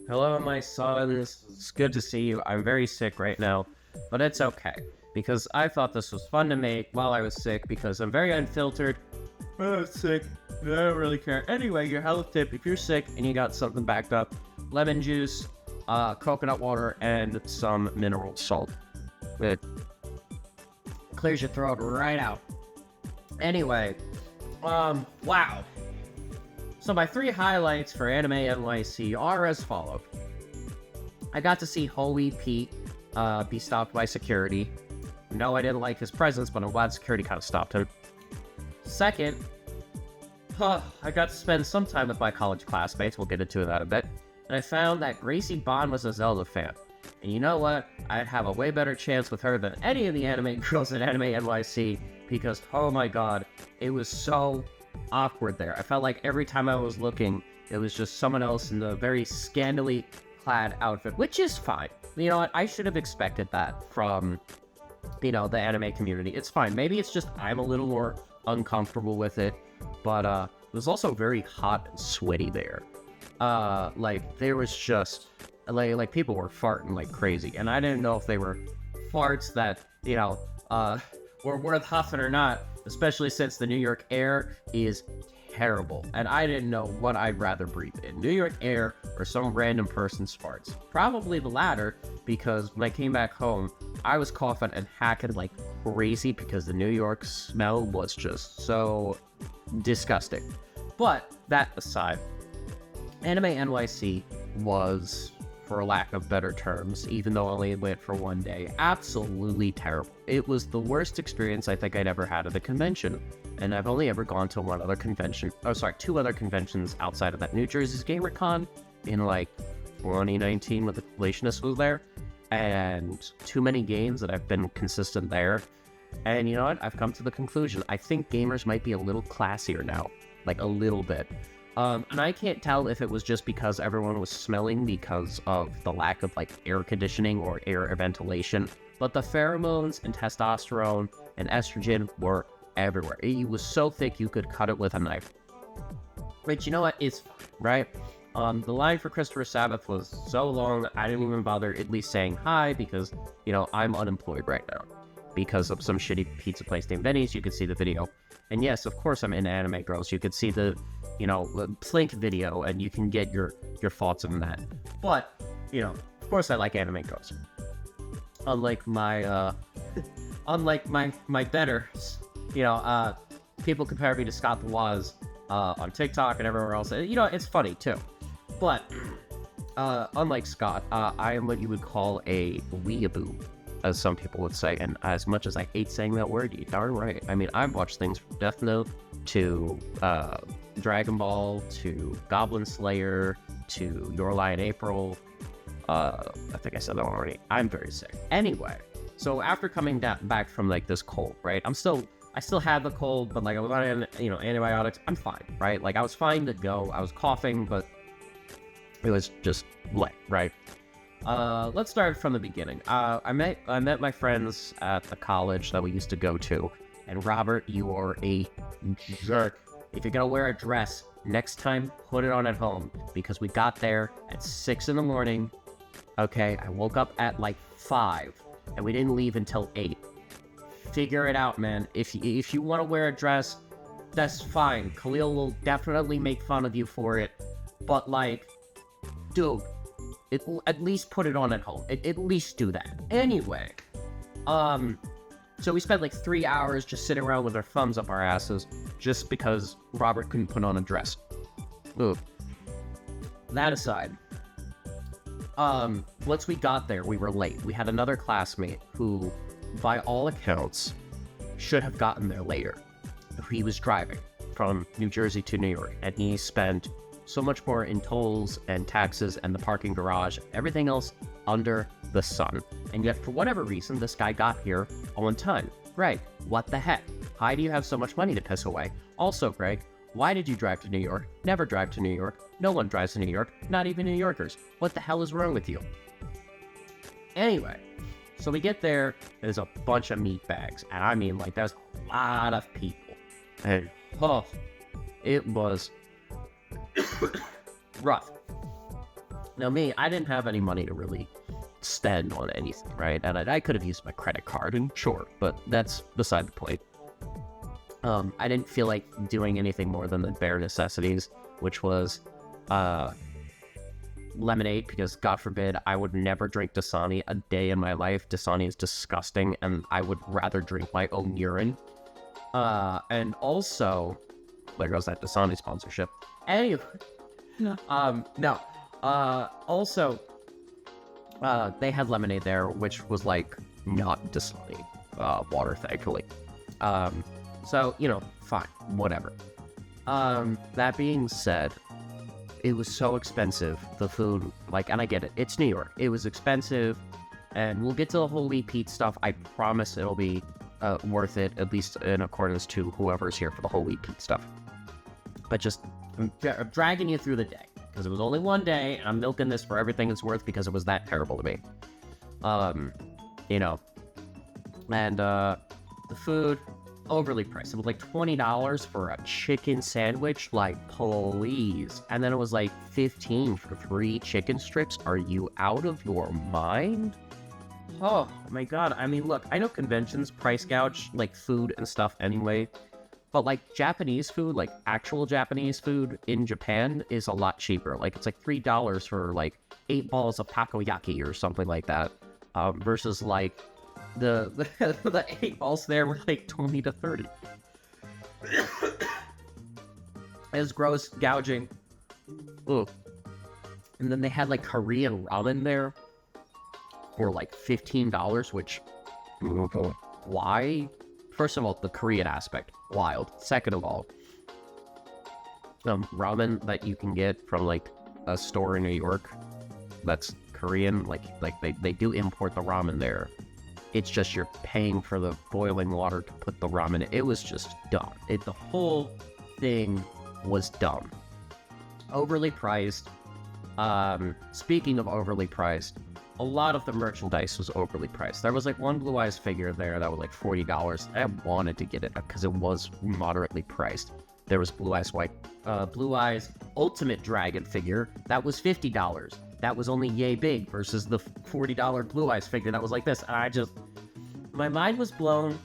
Hello, my sons. It's good to see you. I'm very sick right now, but it's okay because I thought this was fun to make while I was sick because I'm very unfiltered. I'm sick. I don't really care. Anyway, your health tip: if you're sick and you got something backed up, lemon juice, coconut water, and some mineral salt. It clears your throat right out. Anyway, wow. So my 3 highlights for Anime NYC are as follow. I got to see Holy Pete be stopped by security. No, I didn't like his presence, but I'm glad security kind of stopped him. Second, I got to spend some time with my college classmates. We'll get into that a bit. And I found that Gracie Bond was a Zelda fan. And you know what? I'd have a way better chance with her than any of the anime girls at Anime NYC because, oh my god, it was so awkward there. I felt like every time I was looking, it was just someone else in a very scantily clad outfit, which is fine. You know what? I should have expected that from, the anime community. It's fine. Maybe it's just I'm a little more uncomfortable with it, but it was also very hot and sweaty there. There was just like people were farting like crazy, and I didn't know if they were farts that were worth huffing or not, especially since the New York air is terrible, and I didn't know what I'd rather breathe in, New York air or some random person's farts. Probably the latter, because when I came back home, I was coughing and hacking like crazy because the New York smell was just so disgusting. But that aside, Anime NYC was, for lack of better terms, even though I only went for one day, absolutely terrible. It was the worst experience I think I'd ever had at a convention, and I've only ever gone to two other conventions outside of that. New Jersey's GamerCon in 2019 when the Completionist was there, and too many games that I've been consistent there. And you know what? I've come to the conclusion, I think gamers might be a little classier now, like a little bit. And I can't tell if it was just because everyone was smelling because of the lack of air conditioning or air ventilation, but the pheromones and testosterone and estrogen were everywhere. It was so thick you could cut it with a knife. But you know what? It's fine, right? The line for Christopher Sabbath was so long, I didn't even bother at least saying hi because, I'm unemployed right now because of some shitty pizza place named Benny's. You could see the video. And yes, of course I'm into Anime Girls. You could see the Plink video, and you can get your thoughts on that. But, of course I like Anime Girls. Unlike my betters, people compare me to Scott the Woz on TikTok and everywhere else. It's funny too. But, unlike Scott, I am what you would call a weeaboo, as some people would say, and as much as I hate saying that word, you're darn right. I mean, I've watched things from Death Note to Dragon Ball to Goblin Slayer to Your Lie in April. I think I said that one already. I'm very sick. Anyway, so after coming back from this cold, right? I still had the cold, but I was on antibiotics. I'm fine, right? I was fine to go. I was coughing, but it was just late, right? Let's start from the beginning. I met my friends at the college that we used to go to, and Robert, you are a jerk. If you're gonna wear a dress, next time, put it on at home, because we got there at 6 in the morning, okay? I woke up at 5, and we didn't leave until 8. Figure it out, man. If you want to wear a dress, that's fine. Khalil will definitely make fun of you for it, but dude, at least put it on at home. At least do that. Anyway, so we spent 3 hours just sitting around with our thumbs up our asses just because Robert couldn't put on a dress. Ooh. That aside, once we got there, we were late. We had another classmate who, by all accounts, should have gotten there later. He was driving from New Jersey to New York, and he spent so much more in tolls and taxes and the parking garage, everything else under the sun. And yet, for whatever reason, this guy got here on time. Greg, what the heck? Why do you have so much money to piss away? Also, Greg, why did you drive to New York? Never drive to New York. No one drives to New York, not even New Yorkers. What the hell is wrong with you? Anyway, so we get there, there's a bunch of meat bags, and I mean, there's a lot of people. And, it was rough. Now me, I didn't have any money to really spend on anything, right? And I could have used my credit card, and sure, but that's beside the point. I didn't feel like doing anything more than the bare necessities, which was lemonade, because God forbid I would never drink Dasani a day in my life. Dasani is disgusting, and I would rather drink my own urine. And also, there goes that Dasani sponsorship. Anyway, also, they had lemonade there, which was like not Dasani water, thankfully. So, you know, fine, whatever. That being said, it was so expensive, the food, like, and I get it, it's New York, it was expensive, and we'll get to the whole wheat Pete stuff. I promise it'll be worth it, at least in accordance to whoever's here for the whole wheat Pete stuff. But just, I'm dragging you through the day, because it was only one day, and I'm milking this for everything it's worth, because it was that terrible to me. You know, and the food, overly priced. It was like $20 for a chicken sandwich, like, please. And then it was like $15 for 3 chicken strips. Are you out of your mind? Oh my god. I mean, look, I know conventions price gouge like food and stuff anyway, but like Japanese food, like actual Japanese food in Japan is a lot cheaper. Like it's like $3 for like 8 balls of takoyaki or something like that, versus like the 8 balls there were like 20 to 30. It's gross, gouging. Ooh. And then they had like Korean ramen there for like $15, which, why? First of all, the Korean aspect, wild. Second of all, ramen that you can get from like a store in New York that's Korean, like they do import the ramen there. It's just you're paying for the boiling water to put the ramen in. It was just dumb. The whole thing was dumb. Overly priced. Speaking of overly priced, a lot of the merchandise was overly priced. There was like one Blue Eyes figure there that was like $40. I wanted to get it because it was moderately priced. There was Blue Eyes Ultimate Dragon figure that was $50. That was only yay big versus the $40 Blue Eyes figure that was like this. And my mind was blown.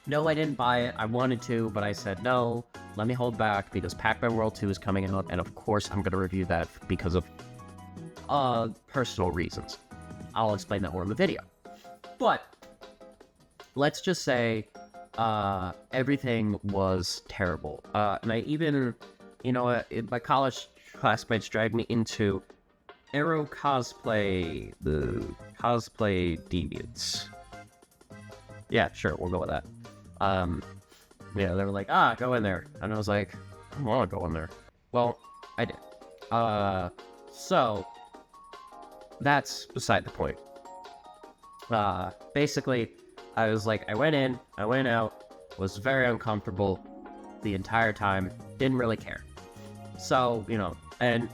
No, I didn't buy it. I wanted to, but I said, no, let me hold back because Pac-Man World 2 is coming out. And of course, I'm going to review that because of personal reasons. I'll explain that more in the video. But let's just say everything was terrible. And I even, my college classmates dragged me into Aero Cosplay, the Cosplay Deviants. Yeah, sure, we'll go with that. They were like, go in there. And I was like, I don't want to go in there. Well, I did. So, that's beside the point. Basically, I was like, I went in, I went out, was very uncomfortable the entire time, didn't really care. So, and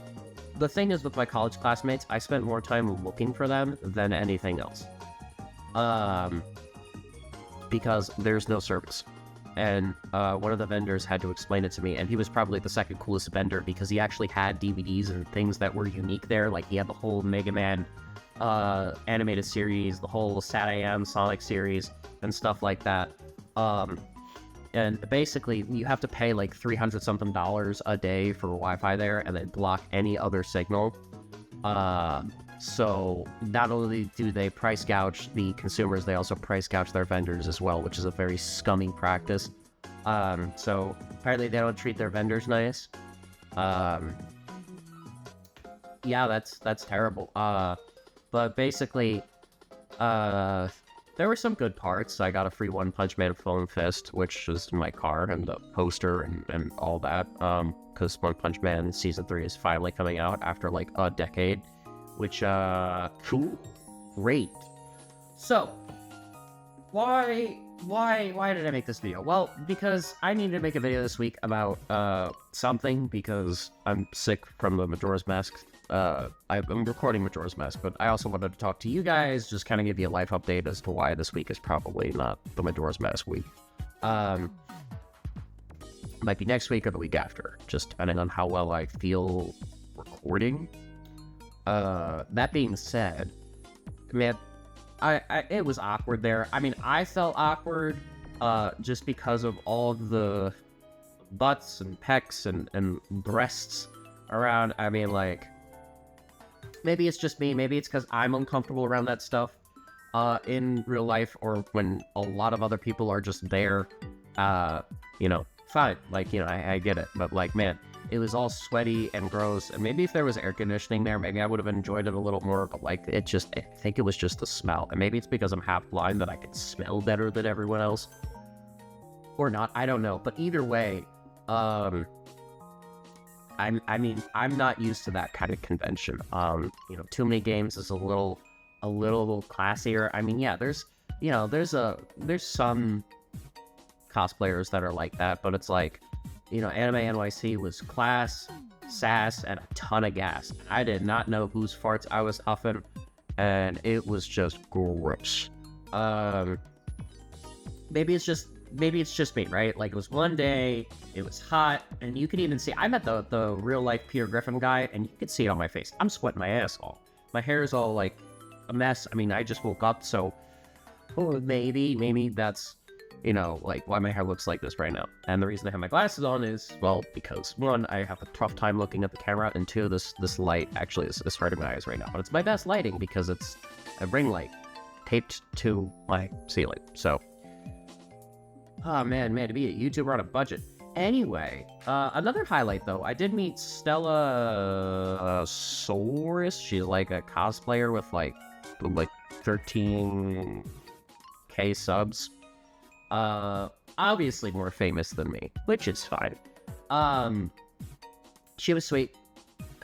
the thing is with my college classmates, I spent more time looking for them than anything else. Because there's no service. And one of the vendors had to explain it to me, and he was probably the second coolest vendor because he actually had DVDs and things that were unique there. Like he had the whole Mega Man animated series, the whole SatAM Sonic series, and stuff like that. And basically, you have to pay like $300-something a day for Wi-Fi there, and then block any other signal. So not only do they price gouge the consumers, they also price gouge their vendors as well, which is a very scummy practice. So apparently they don't treat their vendors nice. Yeah, that's terrible. But basically, there were some good parts. I got a free One Punch Man foam fist, which was in my car, and the poster and all that. Because One Punch Man Season 3 is finally coming out after like a decade. Which, cool. Great. So, why did I make this video? Well, because I needed to make a video this week about, something, because I'm sick from the Majora's Mask. I'm recording Majora's Mask, but I also wanted to talk to you guys, just kind of give you a life update as to why this week is probably not the Majora's Mask week. Might be next week or the week after, just depending on how well I feel recording. That being said, man, it was awkward there. I mean, I felt awkward, just because of all of the butts and pecs and breasts around. I mean, like, maybe it's just me. Maybe it's because I'm uncomfortable around that stuff, in real life, or when a lot of other people are just there. Fine. Like, I get it. But, like, man, it was all sweaty and gross. And maybe if there was air conditioning there, maybe I would have enjoyed it a little more. But, like, I think it was just the smell. And maybe it's because I'm half blind that I can smell better than everyone else. Or not. I don't know. But either way, I'm not used to that kind of convention. Too many games is a little classier. I mean, yeah, there's some cosplayers that are like that, but it's like, Anime NYC was class, sass, and a ton of gas. I did not know whose farts I was huffing, and it was just gross. Maybe it's just me, right? Like, it was one day, it was hot, and you could even see, I met the real life Peter Griffin guy, and you could see it on my face. I'm sweating my ass off. My hair is all like a mess. I mean, I just woke up, so maybe that's, like, why my hair looks like this right now. And the reason I have my glasses on is, well, because one, I have a tough time looking at the camera, and two, this light actually is hurting my eyes right now. But it's my best lighting because it's a ring light taped to my ceiling. So, oh man, to be a YouTuber on a budget. Anyway, another highlight though, I did meet Stella Soares. She's like a cosplayer with like 13k subs. Obviously more famous than me, which is fine. She was sweet,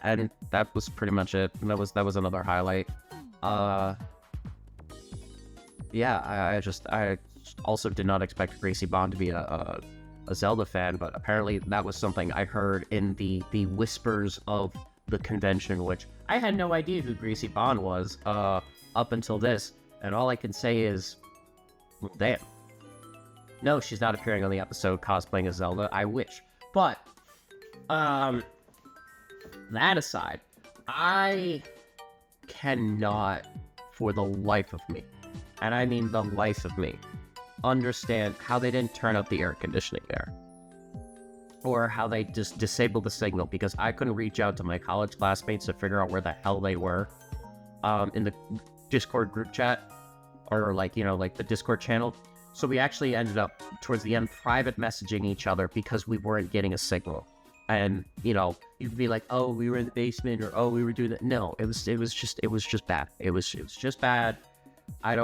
and that was pretty much it. That was another highlight. Yeah, I also did not expect Gracie Bond to be a Zelda fan, but apparently that was something I heard in the whispers of the convention, which I had no idea who Gracie Bond was up until this, and all I can say is, well, damn. No, she's not appearing on the episode cosplaying as Zelda. I wish. But, that aside, I cannot, for the life of me, and I mean the life of me, understand how they didn't turn up the air conditioning there. Or how they just disabled the signal, because I couldn't reach out to my college classmates to figure out where the hell they were in the Discord group chat, or like the Discord channel. So we actually ended up towards the end private messaging each other because we weren't getting a signal. And you'd be like, oh, we were in the basement, or oh, we were doing that. No, it was just bad. It was just bad. I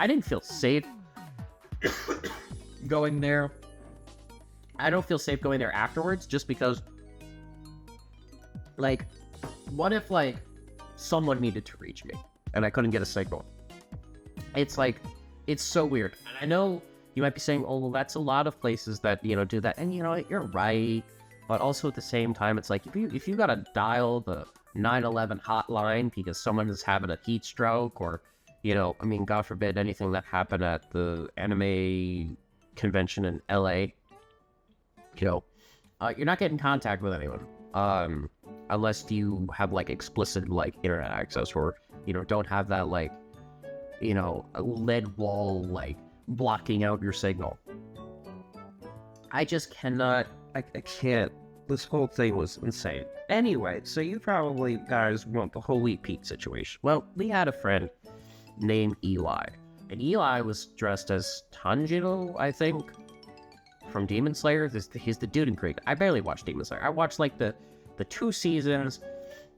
didn't feel safe going there. I don't feel safe going there afterwards, just because, like, what if, like, someone needed to reach me and I couldn't get a signal? It's like, it's so weird. And I know you might be saying, oh, well, that's a lot of places that, do that. And, you're right. But also at the same time, it's like, if you gotta dial the 911 hotline because someone is having a heat stroke, or, God forbid, anything that happened at the anime convention in LA, you're not getting contact with anyone. Unless you have, like, explicit, like, internet access, or, don't have that, like, a lead wall, like, blocking out your signal. I just cannot, I can't. This whole thing was insane. Anyway, so you probably guys want the Holy Pete situation. Well, we had a friend named Eli, and Eli was dressed as Tanjiro, I think, from Demon Slayer. He's the dude in Greek. I barely watched Demon Slayer. I watched, like, the 2 seasons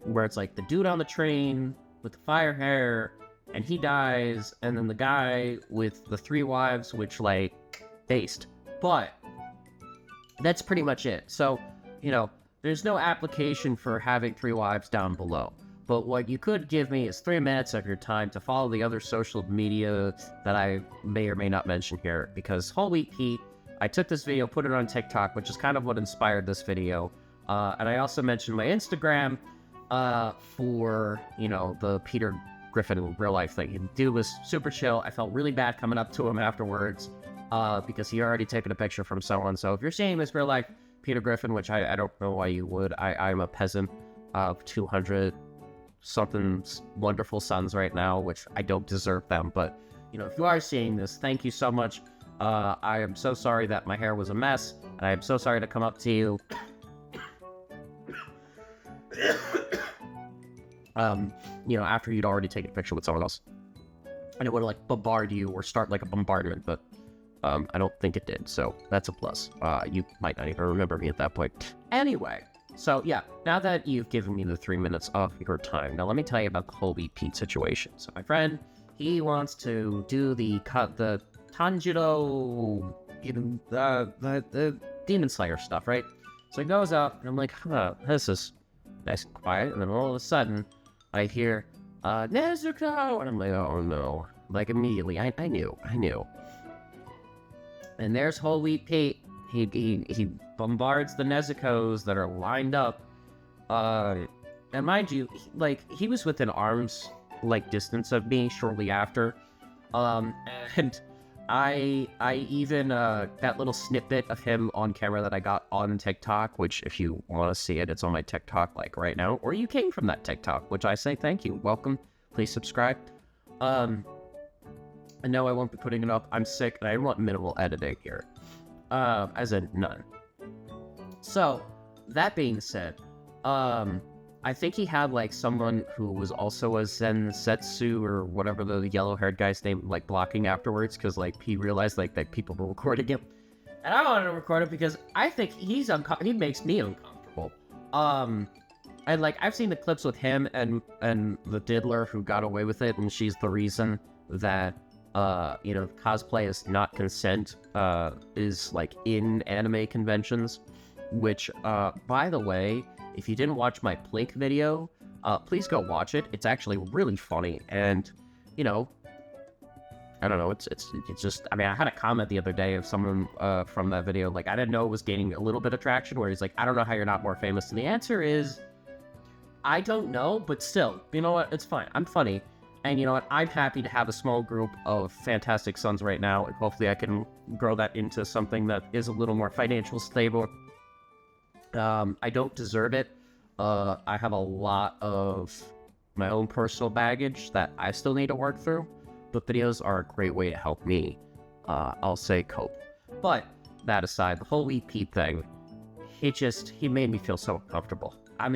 where it's like the dude on the train with the fire hair, and he dies, and then the guy with the 3 wives, which, like, based. But that's pretty much it. So, there's no application for having 3 wives down below. But what you could give me is 3 minutes of your time to follow the other social media that I may or may not mention here. Because holy Pete, I took this video, put it on TikTok, which is kind of what inspired this video. And I also mentioned my Instagram for, the Peter Griffin real life thing. The dude was super chill. I felt really bad coming up to him afterwards because he already taken a picture from someone. So if you're seeing this real life Peter Griffin, which I don't know why you would, I'm a peasant, of 200 something wonderful sons right now, which I don't deserve them, but you know, if you are seeing this, thank you so much. I am so sorry that my hair was a mess, and I am so sorry to come up to you you know, after you'd already taken a picture with someone else. And it would like bombard you or start like a bombardment, but I don't think it did, so that's a plus. You might not even remember me at that point. Anyway, so yeah, now that you've given me the 3 minutes of your time, now let me tell you about the whole Wheat Pete situation. So my friend, he wants to do the Tanjiro, the Demon Slayer stuff, right? So he goes out, and I'm like, huh, this is nice and quiet, and then all of a sudden, I hear, Nezuko, and I'm like, oh no. Like, immediately, I knew. And there's whole Wheat Pete. He bombards the Nezukos that are lined up. And mind you, he was within arm's, distance of me shortly after. And I even, that little snippet of him on camera that I got on TikTok, which if you want to see it, it's on my TikTok, right now. Or you came from that TikTok, which I say thank you. Welcome. Please subscribe. I know I won't be putting it up. I'm sick, and I want minimal editing here. As in none. So, that being said, I think he had, someone who was also a Zensetsu, or whatever the yellow-haired guy's name, blocking afterwards, because, he realized, that people were recording him. And I wanted to record it because I think he makes me uncomfortable. And, I've seen the clips with him and the diddler who got away with it, and she's the reason that, cosplay is not consent, is, in anime conventions, which, by the way, if you didn't watch my Plink video, please go watch it. It's actually really funny, and, I don't know, it's just, I had a comment the other day of someone, from that video, I didn't know it was gaining a little bit of traction, where he's like, I don't know how you're not more famous, and the answer is, I don't know, but still, you know what, it's fine, I'm funny. And you know what, I'm happy to have a small group of fantastic sons right now, and hopefully I can grow that into something that is a little more financially stable. I don't deserve it. I have a lot of my own personal baggage that I still need to work through, but videos are a great way to help me, I'll say, cope. But, that aside, the whole Wheat Pete thing, he made me feel so uncomfortable. I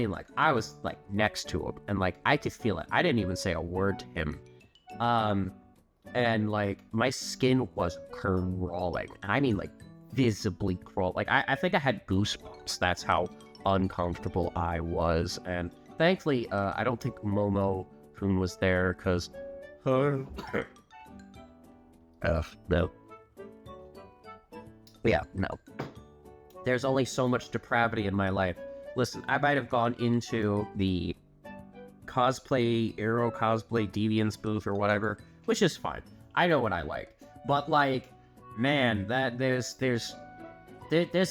was, next to him, and, I could feel it. I didn't even say a word to him. And, my skin was crawling. Visibly crawling. I think I had goosebumps. That's how uncomfortable I was. And, thankfully, I don't think Momo-kun was there, because... no. Yeah, no. There's only so much depravity in my life. Listen, I might have gone into the Aero cosplay deviance booth or whatever, which is fine. I know what I like. But, man, there's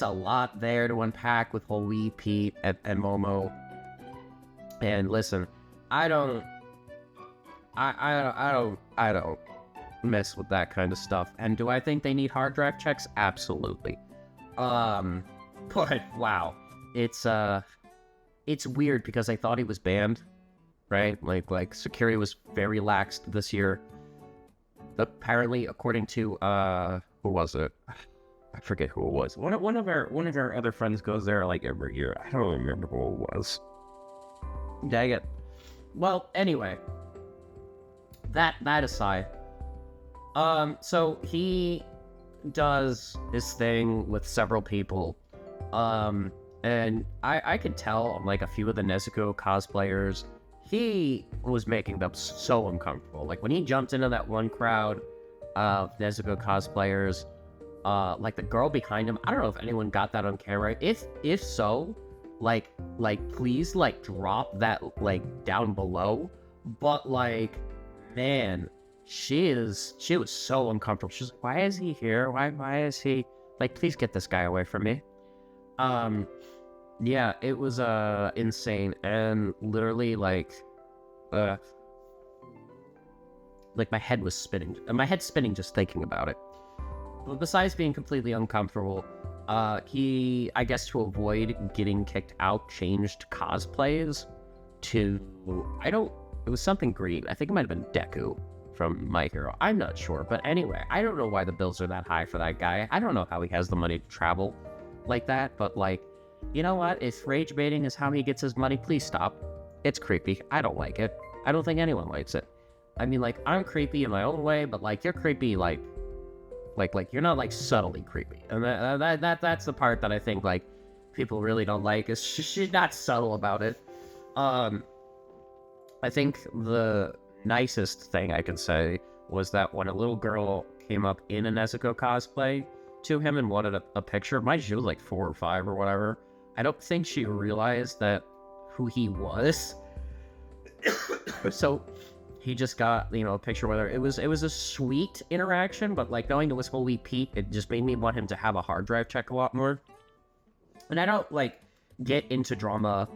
a lot there to unpack with whole Wheat Pete and Momo. And listen, I don't mess with that kind of stuff. And do I think they need hard drive checks? Absolutely. But wow. It's weird because I thought he was banned, right? Security was very laxed this year. Apparently, according to, who was it? I forget who it was. One of our other friends goes there, every year. I don't remember who it was. Dang it. Well, anyway. That aside. So he does his thing with several people. And I could tell on a few of the Nezuko cosplayers, he was making them so uncomfortable. When he jumped into that one crowd of Nezuko cosplayers, the girl behind him, I don't know if anyone got that on camera. If so, please drop that down below. But man, she was so uncomfortable. She's like, why is he here? Why is he please get this guy away from me. Yeah, it was, insane, and literally, my head was spinning. My head's spinning just thinking about it. But besides being completely uncomfortable, he, I guess to avoid getting kicked out, changed cosplays. to, it was something green. I think it might have been Deku from My Hero. I'm not sure. But anyway, I don't know why the bills are that high for that guy. I don't know how he has the money to travel like that. But like, you know what? If rage baiting is how he gets his money, please stop. It's creepy. I don't like it. I don't think anyone likes it. I mean, like, I'm creepy in my own way, but like, you're creepy, like you're not like subtly creepy. And that's the part that I think like people really don't like, is she's not subtle about it. I think the nicest thing I can say was that when a little girl came up in a Nezuko cosplay to him and wanted a picture, mind you, she was like 4 or 5 or whatever. I don't think she realized that who he was. So he just got, a picture with her. It was a sweet interaction, but like knowing it was Holy Pete, it just made me want him to have a hard drive check a lot more. And I don't like get into drama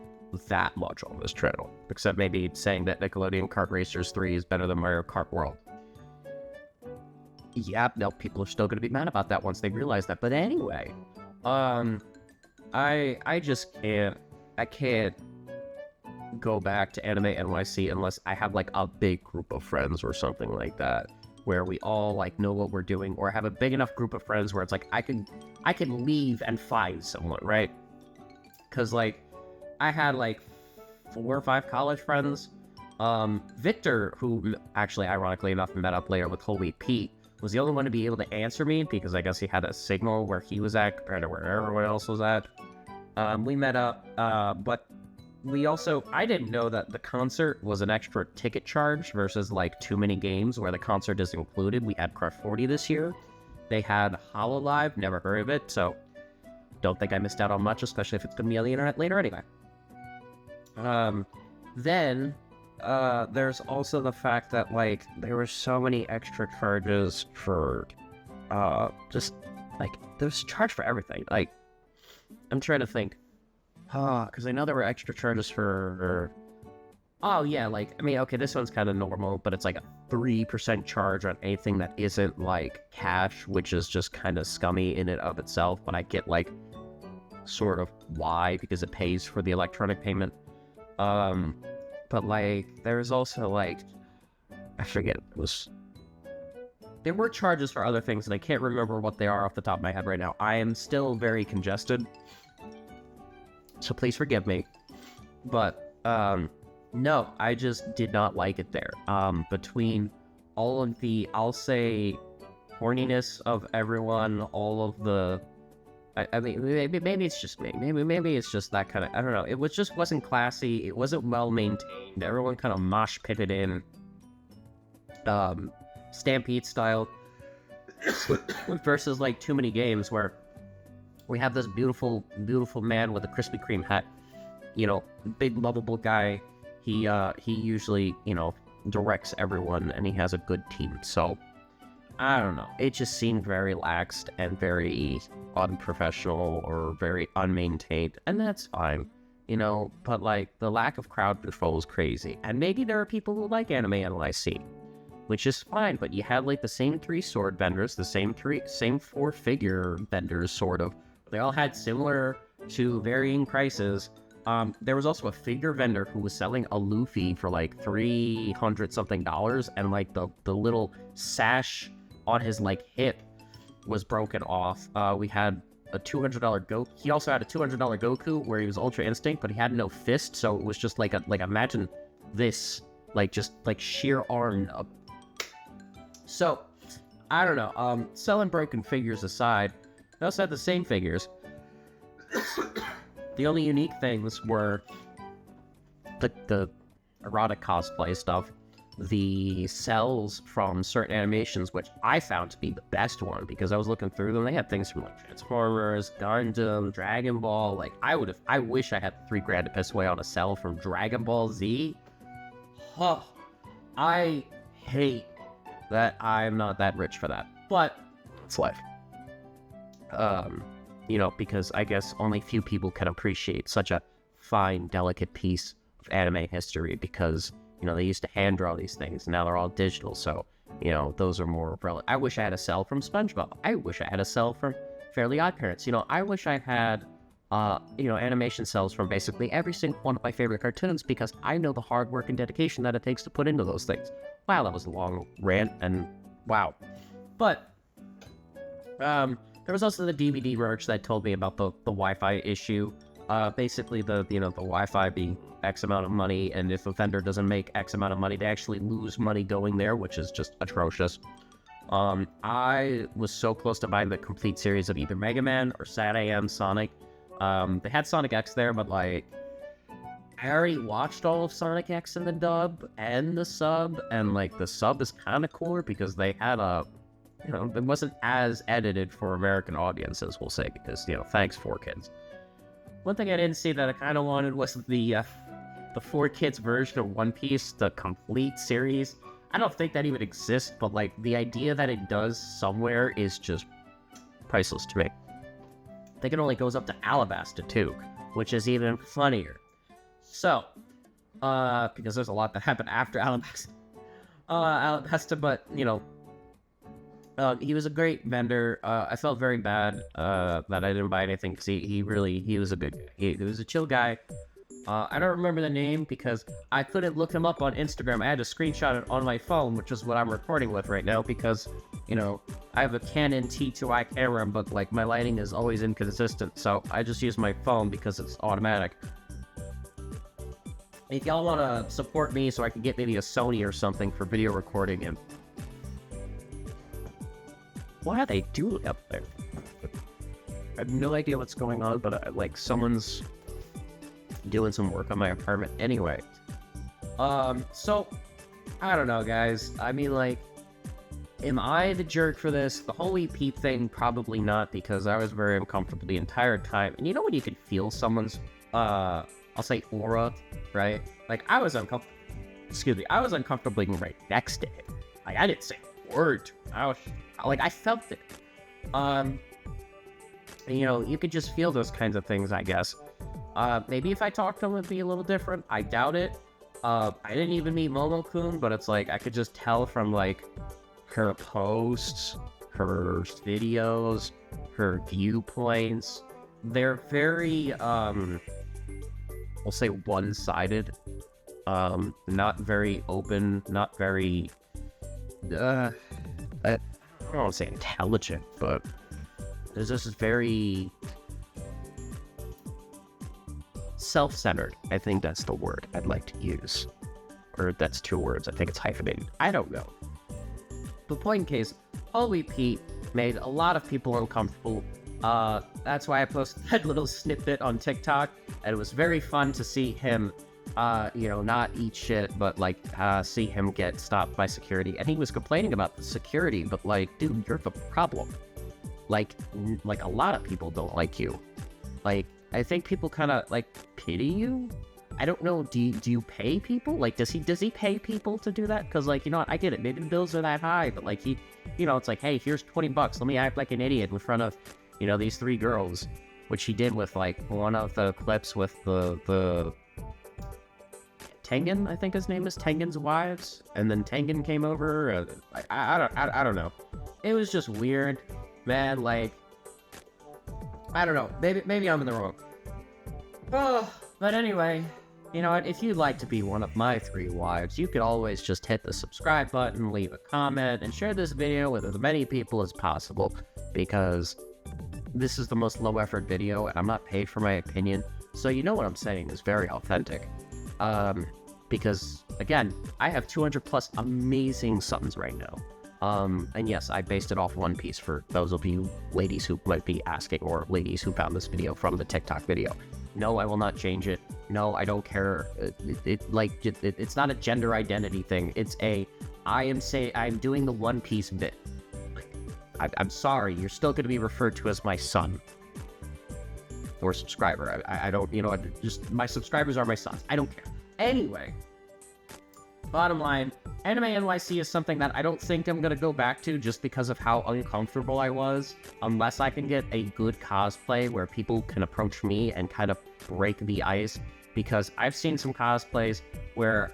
that much on this channel, except maybe saying that Nickelodeon Kart Racers 3 is better than Mario Kart World. Yeah, no, people are still gonna be mad about that once they realize that. But anyway, I just can't go back to Anime NYC unless I have like a big group of friends or something like that, where we all like know what we're doing, or have a big enough group of friends where it's like I can leave and find someone, right? Because like I had like 4 or 5 college friends. Victor, who actually ironically enough met up later with Holy Pete, was the only one to be able to answer me because I guess he had a signal where he was at compared to where everyone else was at. We met up, but I didn't know that the concert was an extra ticket charge versus like Too Many Games where the concert is included. We had Crush 40 this year. They had Hololive, never heard of it, so don't think I missed out on much, especially if it's going to be on the internet later anyway. Then there's also the fact that like there were so many extra charges for just like there's a charge for everything. Like I'm trying to think. Because I know there were extra charges for... Oh, yeah, like, I mean, okay, this one's kind of normal, but it's like a 3% charge on anything that isn't, like, cash, which is just kind of scummy in and of itself, but I get, like, sort of why, because it pays for the electronic payment. But, like, there's also, like, I forget, there were charges for other things, and I can't remember what they are off the top of my head right now. I am still very congested, so please forgive me. But, no, I just did not like it there. Between all of the, I'll say, horniness of everyone, all of the... I mean, maybe it's just me. Maybe it's just that kind of... I don't know. It wasn't classy. It wasn't well-maintained. Everyone kind of mosh-pitted in. Stampede style. Versus, like, Too Many Games where... we have this beautiful, beautiful man with a Krispy Kreme hat, big lovable guy. He usually, directs everyone and he has a good team. So, I don't know. It just seemed very laxed and very unprofessional or very unmaintained. And that's fine, but like the lack of crowd control is crazy. And maybe there are people who like Anime NYC, which is fine, but you had like the same 3 sword vendors, the same 4 figure vendors, sort of. They all had similar to varying prices. There was also a figure vendor who was selling a Luffy for like $300 something, and like the little sash on his like hip was broken off. We had a $200 Goku. He also had a $200 Goku where he was Ultra Instinct, but he had no fist, so it was just like imagine this, like just like sheer arm. So I don't know. Selling broken figures aside. They also had the same figures. The only unique things were the erotic cosplay stuff, the cells from certain animations, which I found to be the best one because I was looking through them. They had things from like Transformers, Gundam, Dragon Ball. Like I wish I had $3,000 to piss away on a cell from Dragon Ball Z. Huh. I hate that I'm not that rich for that, but it's life. Because I guess only few people can appreciate such a fine, delicate piece of anime history because, they used to hand draw these things, and now they're all digital, so, those are more relevant. I wish I had a cell from SpongeBob. I wish I had a cell from Fairly OddParents. I wish I had animation cells from basically every single one of my favorite cartoons because I know the hard work and dedication that it takes to put into those things. Wow, that was a long rant, and wow. But, there was also the DVD merch that told me about the Wi-Fi issue. Basically the Wi-Fi being X amount of money, and if a vendor doesn't make X amount of money, they actually lose money going there, which is just atrocious. I was so close to buying the complete series of either Mega Man or SatAM Sonic. They had Sonic X there, but like, I already watched all of Sonic X in the dub and the sub, and like the sub is kind of cooler because they had it wasn't as edited for American audiences, we'll say, because, thanks 4Kids. One thing I didn't see that I kind of wanted was the 4Kids version of One Piece, the complete series. I don't think that even exists, but like the idea that it does somewhere is just priceless to me. I think it only goes up to Alabasta too, which is even funnier. So, because there's a lot that happened after Alabasta. But he was a great vendor. I felt very bad that I didn't buy anything because he was a good guy. He was a chill guy. I don't remember the name because I couldn't look him up on Instagram. I had to screenshot it on my phone, which is what I'm recording with right now because, I have a Canon T2i camera, but like my lighting is always inconsistent, so I just use my phone because it's automatic. If y'all want to support me so I can get maybe a Sony or something for video recording, and what are they doing up there? I have no idea what's going on, but someone's doing some work on my apartment anyway. So, I don't know, guys. I mean, am I the jerk for this? The whole EP thing, probably not, because I was very uncomfortable the entire time. And when you can feel someone's, I'll say aura, right? I was uncomfortable. Excuse me, I was uncomfortable being right next to him. I didn't say a word to him. I felt it. You could just feel those kinds of things, I guess. Maybe if I talked to him, it'd be a little different. I doubt it. I didn't even meet Momo-kun, but it's I could just tell from, her posts, her videos, her viewpoints. They're very, we'll say one-sided. Not very open, not very, I don't want to say intelligent, but there's this very self-centered. I think that's the word I'd like to use. Or that's 2 words. I think it's hyphenated. I don't know. The point in case, Holy Pete made a lot of people uncomfortable. That's why I posted that little snippet on TikTok. And it was very fun to see him, not eat shit, but see him get stopped by security. And he was complaining about the security, but dude, you're the problem. A lot of people don't like you. I think people kind of pity you. I don't know. Do you pay people? Does he pay people to do that? Because I get it. Maybe the bills are that high, but he, it's hey, here's $20. Let me act like an idiot in front of, these 3 girls, which he did with one of the clips with the Tengen, I think his name is, Tengen's wives, and then Tengen came over. I don't know. It was just weird, man. I don't know. Maybe I'm in the wrong. Oh, but anyway, if you'd like to be one of my 3 wives, you could always just hit the subscribe button, leave a comment, and share this video with as many people as possible, because this is the most low-effort video, and I'm not paid for my opinion, so what I'm saying is very authentic. Because, again, I have 200 plus amazing sons right now. And yes, I based it off One Piece for those of you ladies who might be asking, or ladies who found this video from the TikTok video. No, I will not change it. No, I don't care. It's not a gender identity thing. It's I'm doing the One Piece bit. I'm sorry, you're still going to be referred to as my son. Or subscriber. I don't, just my subscribers are my sons. I don't care. Anyway, bottom line, Anime NYC is something that I don't think I'm going to go back to just because of how uncomfortable I was, unless I can get a good cosplay where people can approach me and kind of break the ice, because I've seen some cosplays where,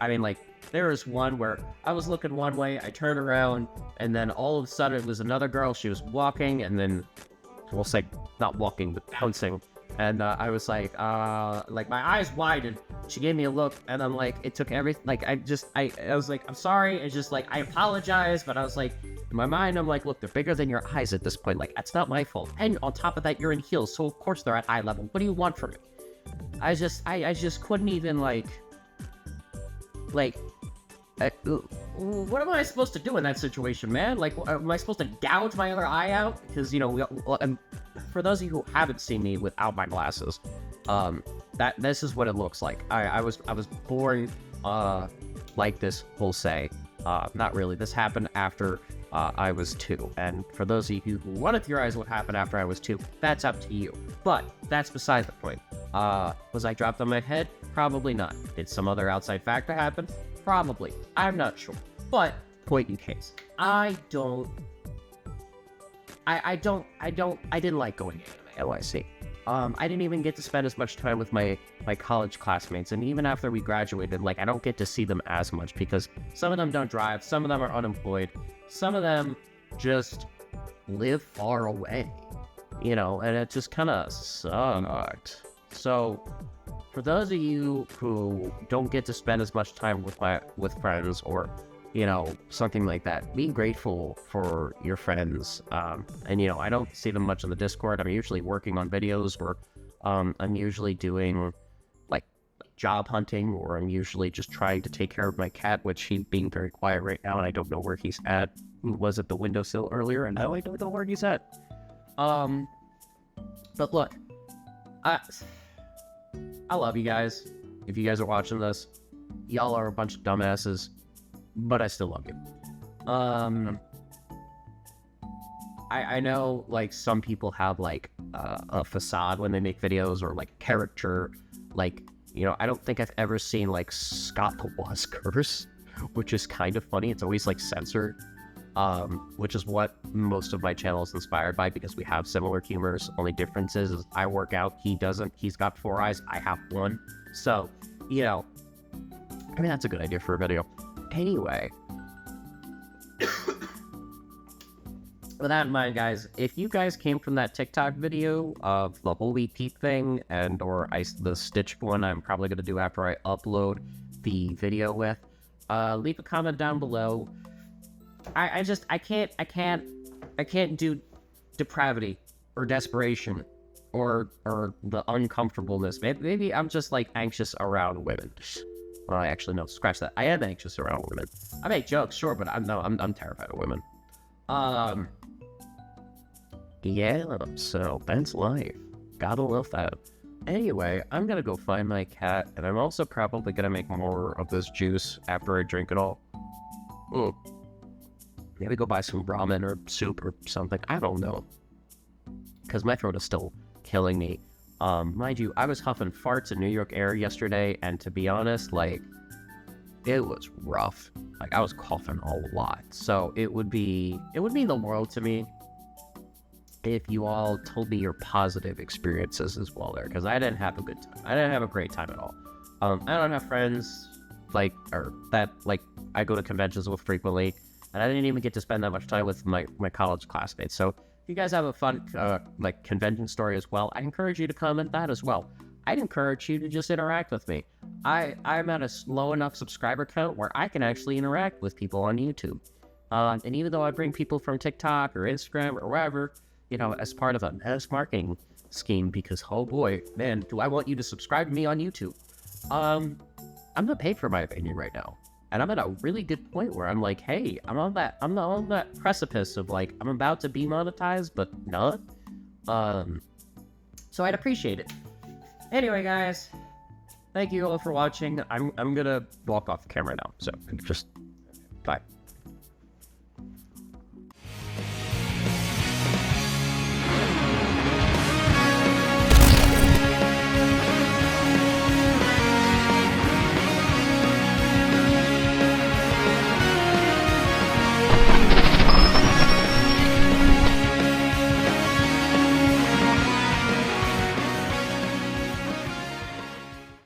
there was one where I was looking one way, I turned around, and then all of a sudden it was another girl, she was walking, and then, we'll say, not walking, but bouncing, And I was like my eyes widened. She gave me a look, and I'm like, it took everything. Like, I was like, I'm sorry. It's just like, I apologize, but I was like, in my mind, I'm like, look, they're bigger than your eyes at this point. Like, that's not my fault. And on top of that, you're in heels, so of course they're at eye level. What do you want from me? I just couldn't even what am I supposed to do in that situation, man? Like, am I supposed to gouge my other eye out? Because, you know, for those of you who haven't seen me without my glasses, this is what it looks like. I was born like this, we'll say. Not really. This happened after I was 2. And for those of you who want to theorize what happened after I was 2, that's up to you. But that's beside the point. Was I dropped on my head? Probably not. Did some other outside factor happen? Probably. I'm not sure. But point in case, I didn't like going to NYC. I didn't even get to spend as much time with my college classmates, and even after we graduated, like, I don't get to see them as much because some of them don't drive, some of them are unemployed, some of them just live far away, you know, and it just kind of sucked. So, for those of you who don't get to spend as much time with friends or, you know, something like that, be grateful for your friends. And, you know, I don't see them much on the Discord. I'm usually working on videos, or I'm usually doing, like, job hunting, or I'm usually just trying to take care of my cat, which he's being very quiet right now, and I don't know where he's at. He was at the windowsill earlier, and now I don't know where he's at. But look, I love you guys. If you guys are watching this, y'all are a bunch of dumbasses, but I still love you. I know, like, some people have, like, a facade when they make videos, or, like, character. Like, you know, I don't think I've ever seen, like, Scott the Was curse, which is kind of funny. It's always, like, censored, which is what most of my channel is inspired by, because we have similar humors. Only difference is I work out, he doesn't. He's got 4 eyes, I have 1. So, you know, I mean, that's a good idea for a video. Anyway, with that in mind, guys, if you guys came from that TikTok video of the holy teeth thing, and or the stitch one I'm probably going to do after I upload the video with, leave a comment down below. I can't do depravity or desperation or the uncomfortableness. Maybe I'm just, like, anxious around women. Well, actually, no, scratch that. I am anxious around women. I make jokes, sure, but I'm terrified of women. Yeah, so that's life. Gotta love that. Anyway, I'm gonna go find my cat, and I'm also probably gonna make more of this juice after I drink it all. Maybe go buy some ramen or soup or something. I don't know. Because my throat is still killing me. Mind you, I was huffing farts in New York air yesterday, and to be honest, like, it was rough. Like, I was coughing a lot. So it would be the world to me if you all told me your positive experiences as well there, because I didn't have a good time. I didn't have a great time at all. I don't have friends that I go to conventions with frequently, and I didn't even get to spend that much time with my college classmates. So if you guys have a fun convention story as well, I encourage you to comment that as well. I'd encourage you to just interact with me. I'm at a low enough subscriber count where I can actually interact with people on YouTube. And even though I bring people from TikTok or Instagram or wherever, you know, as part of a mass marketing scheme, because, oh boy, man, do I want you to subscribe to me on YouTube. I'm not paid for my opinion right now. And I'm at a really good point where I'm like, hey, I'm on that precipice of, like, I'm about to be monetized, but not. So I'd appreciate it. Anyway, guys, thank you all for watching. I'm gonna walk off the camera now, so just bye.